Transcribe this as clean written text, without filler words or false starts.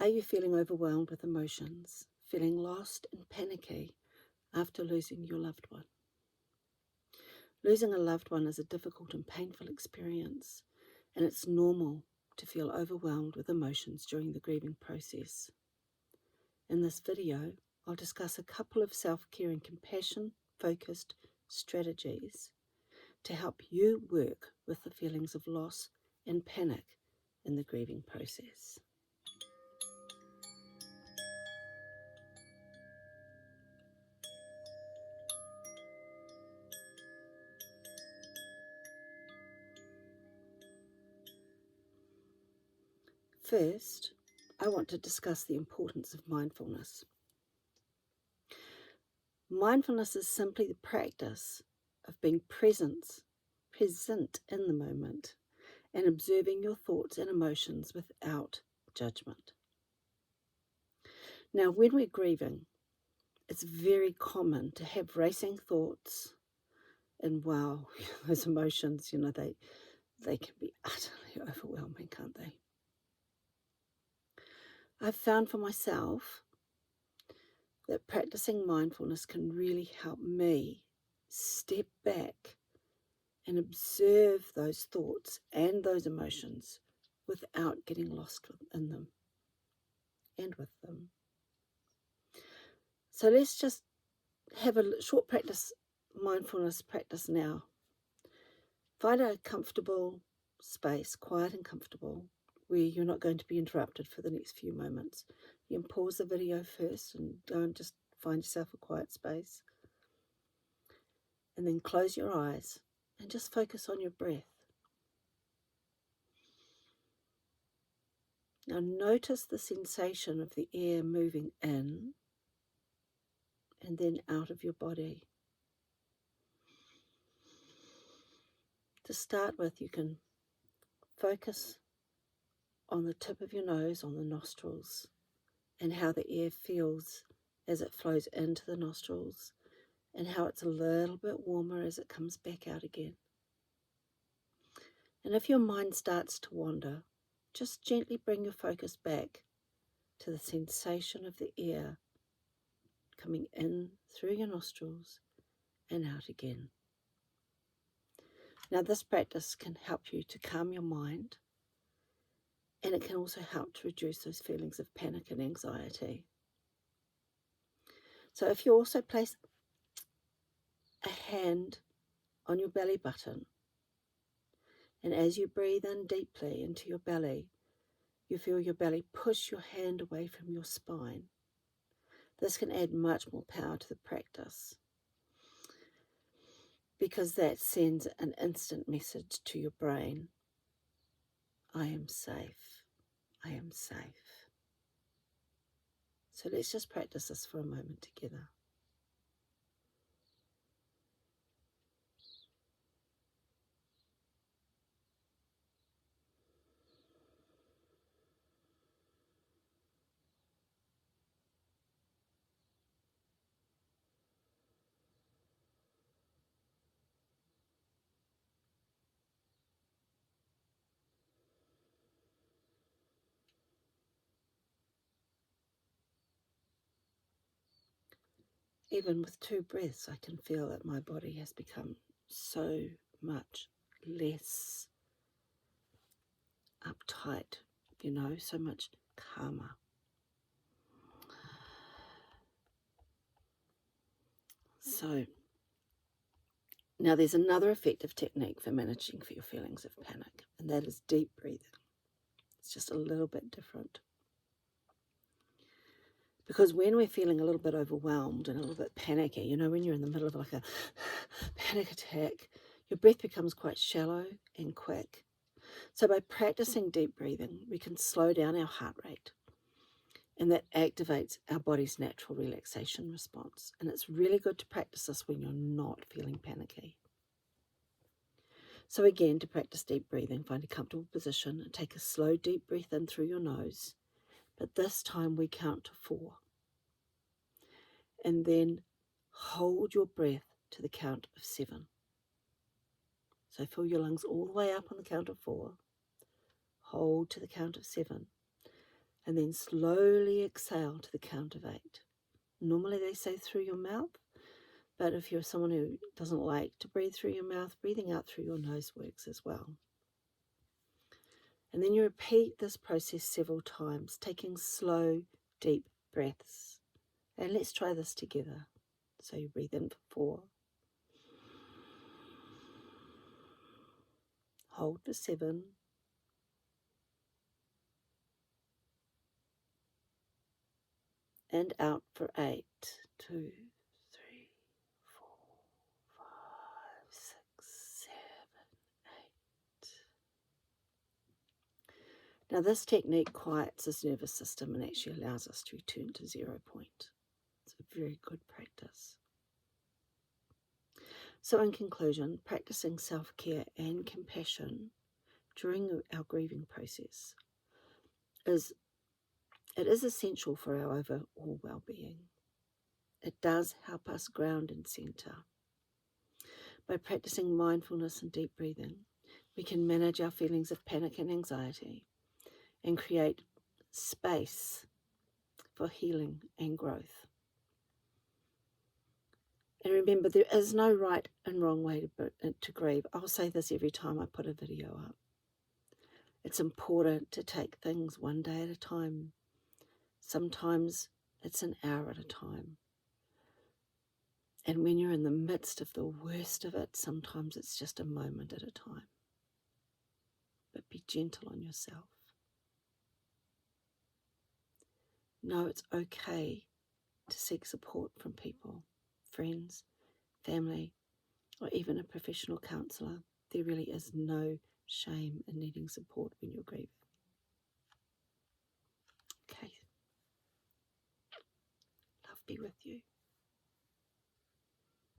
Are you feeling overwhelmed with emotions, feeling lost and panicky after losing your loved one? Losing a loved one is a difficult and painful experience, and it's normal to feel overwhelmed with emotions during the grieving process. In this video, I'll discuss a couple of self-care and compassion-focused strategies to help you work with the feelings of loss and panic in the grieving process. First, I want to discuss the importance of mindfulness. Mindfulness is simply the practice of being present in the moment and observing your thoughts and emotions without judgment. Now, when we're grieving, it's very common to have racing thoughts, and wow, those emotions, they can be utterly overwhelming, can't they? I've found for myself that practicing mindfulness can really help me step back and observe those thoughts and those emotions without getting lost in them and with them. So let's just have a short mindfulness practice now. Find a comfortable space, quiet and comfortable, where you're not going to be interrupted for the next few moments. You can pause the video first and go and just find yourself a quiet space. And then close your eyes and just focus on your breath. Now notice the sensation of the air moving in and then out of your body. To start with, you can focus on the tip of your nose, on the nostrils, and how the air feels as it flows into the nostrils, and how it's a little bit warmer as it comes back out again. And if your mind starts to wander, just gently bring your focus back to the sensation of the air coming in through your nostrils and out again. Now, this practice can help you to calm your mind, and it can also help to reduce those feelings of panic and anxiety. So if you also place a hand on your belly button, and as you breathe in deeply into your belly, you feel your belly push your hand away from your spine. This can add much more power to the practice, because that sends an instant message to your brain. I am safe. I am safe. So let's just practice this for a moment together. Even with 2 breaths, I can feel that my body has become so much less uptight, so much calmer. So, now there's another effective technique for managing for your feelings of panic, and that is deep breathing. It's just a little bit different. Because when we're feeling a little bit overwhelmed and a little bit panicky, when you're in the middle of like a panic attack, your breath becomes quite shallow and quick. So by practicing deep breathing, we can slow down our heart rate, and that activates our body's natural relaxation response. And it's really good to practice this when you're not feeling panicky. So again, to practice deep breathing, find a comfortable position and take a slow deep breath in through your nose. But this time we count to 4. And then hold your breath to the count of 7. So fill your lungs all the way up on the count of 4. Hold to the count of 7. And then slowly exhale to the count of 8. Normally they say through your mouth, but if you're someone who doesn't like to breathe through your mouth, breathing out through your nose works as well. And then you repeat this process several times, taking slow, deep breaths. And let's try this together. So you breathe in for 4, hold for 7, and out for 8. 2, 3, 4, 5, 6, 7, 8. Now this technique quiets this nervous system and actually allows us to return to 0 point. It's a very good practice. So in conclusion, practicing self-care and compassion during our grieving process is essential for our overall well-being. It does help us ground and center. By practicing mindfulness and deep breathing, we can manage our feelings of panic and anxiety and create space for healing and growth. And remember, there is no right and wrong way to grieve. I'll say this every time I put a video up. It's important to take things one day at a time. Sometimes it's an hour at a time. And when you're in the midst of the worst of it, sometimes it's just a moment at a time. But be gentle on yourself. Know it's okay to seek support from people, friends, family, or even a professional counsellor. There really is no shame in needing support when you're grieving. Okay. Love be with you.